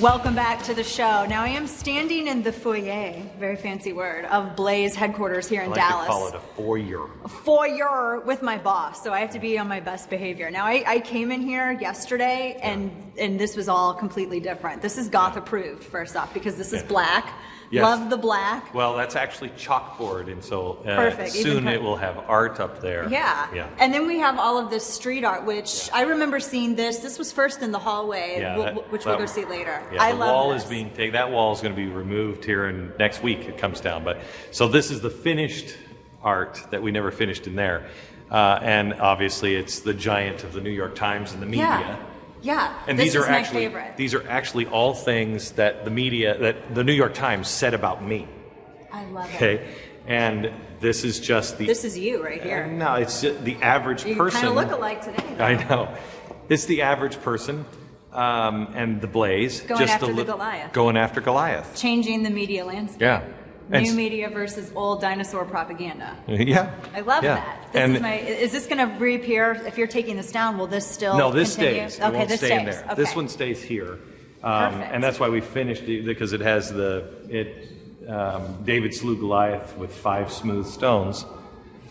Welcome back to the show. Now I am standing in the foyer, very fancy word, of Blaze headquarters here in Dallas. I call it a foyer. A foyer with my boss, so I have to be on my best behavior. Now I came in here yesterday and this was all completely different. This is goth approved, first off, because this is black. Yes. Love the black. Well, that's actually chalkboard, and so Perfect. soon it will have art up there. Yeah. And then we have all of this street art, which I remember seeing this. This was first in the hallway, which we'll go see later. Yeah, I the love wall this. is being taken. That wall is going to be removed here, and next week it comes down. But so this is the finished art that we never finished in there, and obviously it's the giant of the New York Times and the media. Yeah, and this these are is my actually favorite. these are actually all things that the media, that the New York Times said about me. I love it. Okay, and this is just the. This is you right here. No, it's just the average You person. kind of look alike today. I know. It's the average person, and the Blaze. Going just after the Goliath. Going after Goliath. Changing the media landscape. Yeah. New media versus old dinosaur propaganda. Yeah. I love that. Is this going to reappear? If you're taking this down, will this still No, this continue? stays. Okay, it won't this stay stays. in there. Okay. This one stays here. Perfect. And that's why we finished it, because it has David slew Goliath with 5 smooth stones.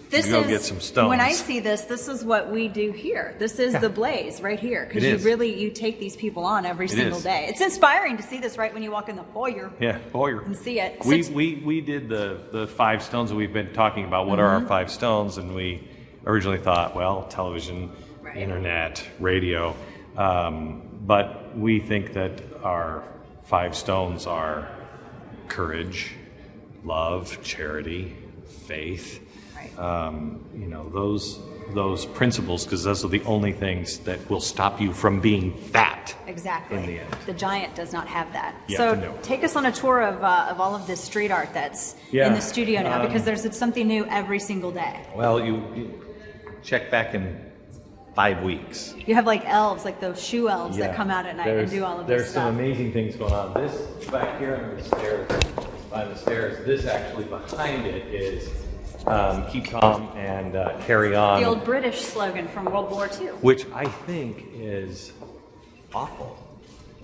This go is, get some stones. When I see this is what we do here. This is the Blaze right here, because you take these people on every single day. It's inspiring to see this right when you walk in the foyer. Yeah, foyer. And see it. We did the 5 stones that we've been talking about. What are our 5 stones? And we originally thought, well, television, internet, radio. But we think that our 5 stones are courage, love, charity, faith. Those principles, because those are the only things that will stop you from being fat. Exactly. In the end. The giant does not have that. Yeah, so no. take us on a tour of all of this street art that's in the studio now, because there's something new every single day. Well, you check back in 5 weeks. You have like elves, like those shoe elves that come out at night and do all of this There's stuff. some amazing things going on. This back here on the stairs, by the stairs, this actually behind it is keep calm and carry on. The old British slogan from World War II. Which I think is awful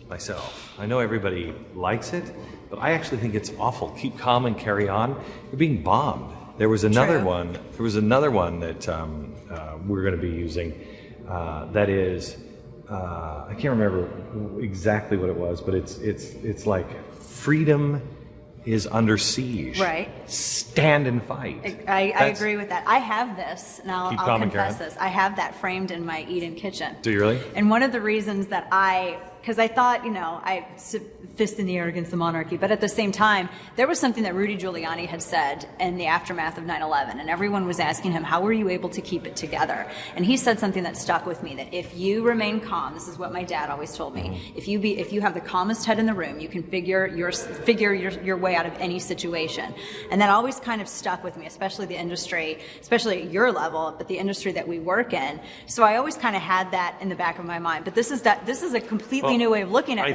myself. I know everybody likes it, but I actually think it's awful. Keep calm and carry on. You're being bombed. There was another one. There was another one that we're going to be using. That is, I can't remember exactly what it was, but it's like freedom is under siege. Right. Stand and fight. I agree with that. I have this, and I'll confess this. I have that framed in my Eden kitchen. Do you really? And one of the reasons that because I thought, I fist in the air against the monarchy, but at the same time, there was something that Rudy Giuliani had said in the aftermath of 9/11, and everyone was asking him, how were you able to keep it together? And he said something that stuck with me, that if you remain calm, this is what my dad always told me, if you have the calmest head in the room, you can figure your way out of any situation. And that always kind of stuck with me, especially the industry, especially at your level, but the industry that we work in. So I always kind of had that in the back of my mind. But this is a completely new way of looking at it.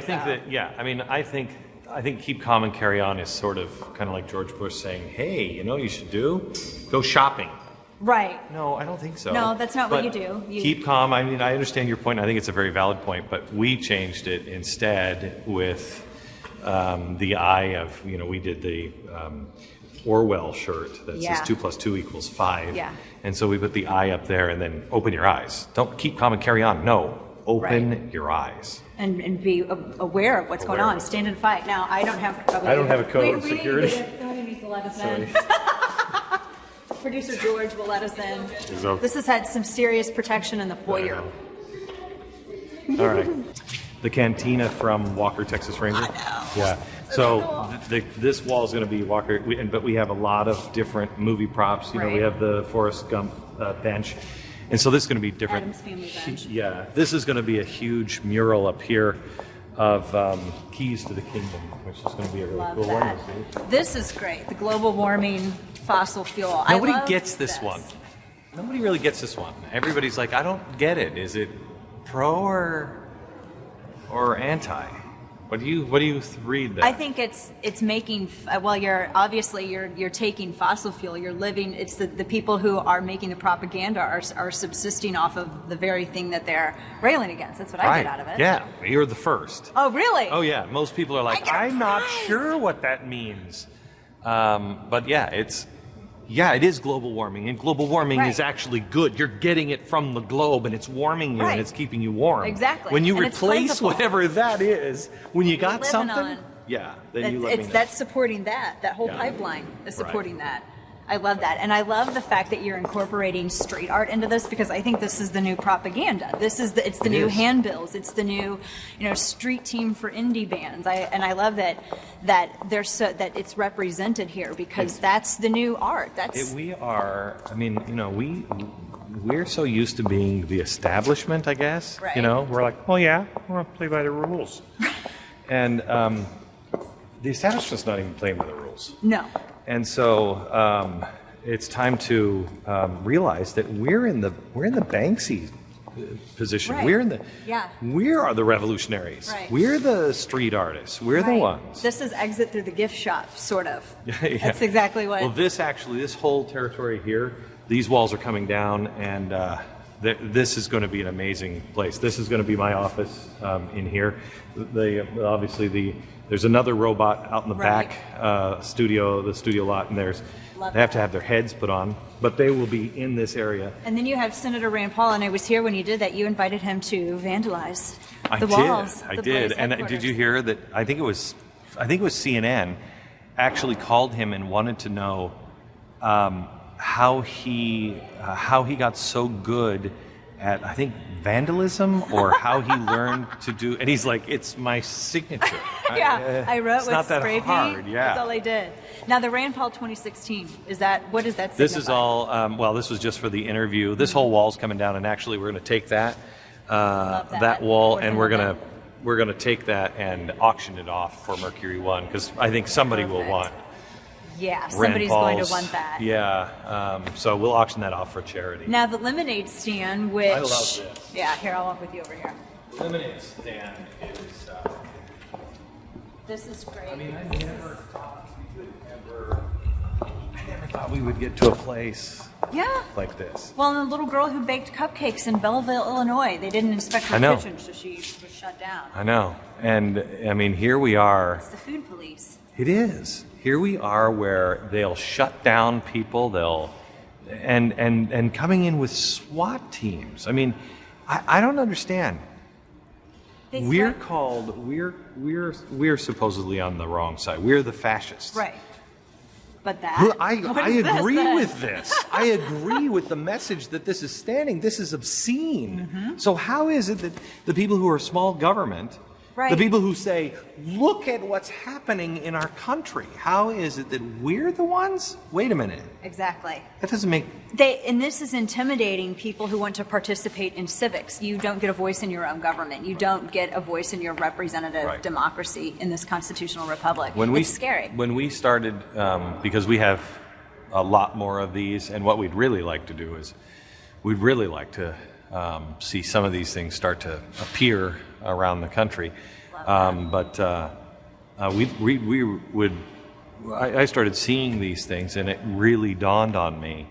I think keep calm and carry on is sort of kind of like George Bush saying, hey, you should go shopping. Right. No, I don't think so. No, that's not what you do. Keep calm. I mean, I understand your point. I think it's a very valid point, but we changed it instead with the eye of, we did the Orwell shirt that says 2 + 2 = 5. Yeah. And so we put the eye up there and then open your eyes. Don't keep calm and carry on. No. Open your eyes. And be aware of what's going on. Stand and fight. Now, I don't have a code of security. Somebody needs to let us in. Producer George will let us in. This has had some serious protection in the foyer. All right. The cantina from Walker, Texas Ranger. I know. Yeah. So this wall is going to be Walker, but we have a lot of different movie props. We have the Forrest Gump bench. And so this is going to be different. Adam's Family bench. Yeah, this is going to be a huge mural up here of Keys to the Kingdom, which is going to be a really cool one. This is great. The global warming fossil fuel. Nobody gets this one. Nobody really gets this one. Everybody's like, I don't get it. Is it pro or anti? What do you read there? I think it's making, well, you're taking fossil fuel, you're living, it's the people who are making the propaganda are subsisting off of the very thing that they're railing against. That's what I get out of it. Yeah, you're the first. Oh, really? Oh, yeah. Most people are like, I'm not sure what that means. But yeah, it is global warming, and global warming is actually good. You're getting it from the globe, and it's warming you, and it's keeping you warm. Exactly. When you and replace whatever that is, when you got something, on. then you let me know. That's supporting that whole pipeline is supporting that. I love that. And I love the fact that you're incorporating street art into this, because I think this is the new propaganda. It's the new handbills. It's the new, street team for indie bands. I love that it's represented here, because that's the new art. We're so used to being the establishment, I guess. Right. We're like, well, yeah, we're going to play by the rules. And the establishment's not even playing by the rules. No. And so it's time to realize that we're in the Banksy position. Right. We are the revolutionaries. Right. We're the street artists. We're the ones. This is exit through the gift shop, sort of. Yeah. That's exactly what. Well, this whole territory here, these walls are coming down, and this is going to be an amazing place. This is going to be my office in here. There's another robot out in the back the studio lot, and they have to have their heads put on, but they will be in this area. And then you have Senator Rand Paul, and I was here when you did that. You invited him to vandalize the walls. I did. And did you hear that? I think it was CNN actually called him and wanted to know how he got so good at, I think, vandalism, or how he learned to do, and he's like, it's my signature. I wrote it's with not that spray hard. paint. Yeah, that's all I did. Now the Rand Paul 2016, what does that signify? This is all, this was just for the interview. This whole wall's coming down, and actually we're going to take that wall, and we're going to take that and auction it off for Mercury One, because I think somebody will want. Yeah, somebody's going to want that. Yeah, so we'll auction that off for charity. Now the lemonade stand, which I love this. Yeah, here, I'll walk with you over here. Lemonade stand is. This is great. I mean, I never thought we would get to a place. Yeah. Like this. Well, and the little girl who baked cupcakes in Belleville, Illinois, they didn't inspect her kitchen, so she was shut down. I know, and I mean, here we are. It's the food police. It is. Here we are, where they'll shut down people. And coming in with SWAT teams. I mean, I don't understand. We're supposedly on the wrong side. We're the fascists. Right. But I agree with this. I agree with the message that this is standing. This is obscene. Mm-hmm. So how is it that the people who are small government, the people who say, look at what's happening in our country, how is it that we're the ones? Wait a minute. Exactly. That doesn't make... And this is intimidating people who want to participate in civics. You don't get a voice in your own government. You don't get a voice in your representative democracy in this constitutional republic. It's scary. When we started, because we have a lot more of these, and what we'd really like to do is, we'd really like to see some of these things start to appear around the country. I started seeing these things, and it really dawned on me,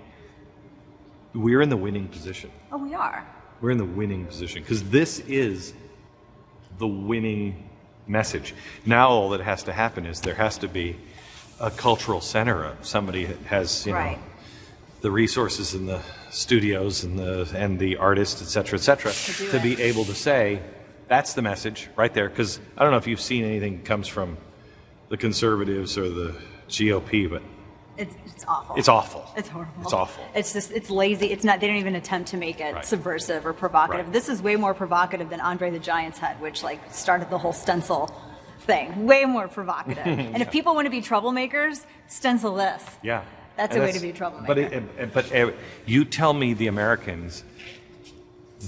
we're in the winning position. Oh, we are. We're in the winning position, because this is the winning message. Now all that has to happen is there has to be a cultural center. Somebody has, the resources and the studios and the artists, et cetera, to be able to say, that's the message right there. Because I don't know if you've seen anything that comes from the conservatives or the GOP, but it's awful. It's awful. It's horrible. It's awful. It's lazy. It's not. They don't even attempt to make it subversive or provocative. This is way more provocative than Andre the Giant's head, which started the whole stencil thing. Way more provocative. And if people want to be troublemakers, stencil this. Yeah. That's a way to be a troublemaker. But you tell me the Americans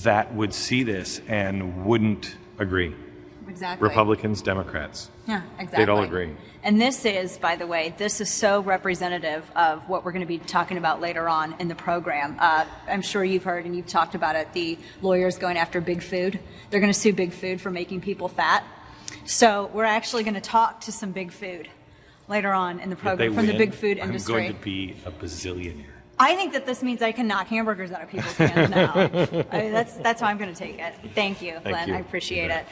that would see this and wouldn't agree. Exactly. Republicans, Democrats. Yeah, exactly. They'd all agree. And this is, by the way, so representative of what we're going to be talking about later on in the program. I'm sure you've heard and you've talked about it, the lawyers going after Big Food. They're going to sue Big Food for making people fat. So we're actually going to talk to some big food later on in the program from the big food industry. I'm going to be a bazillionaire. I think that this means I can knock hamburgers out of people's hands now. I mean, that's how I'm going to take it. Thank you, Glenn. You. I appreciate it.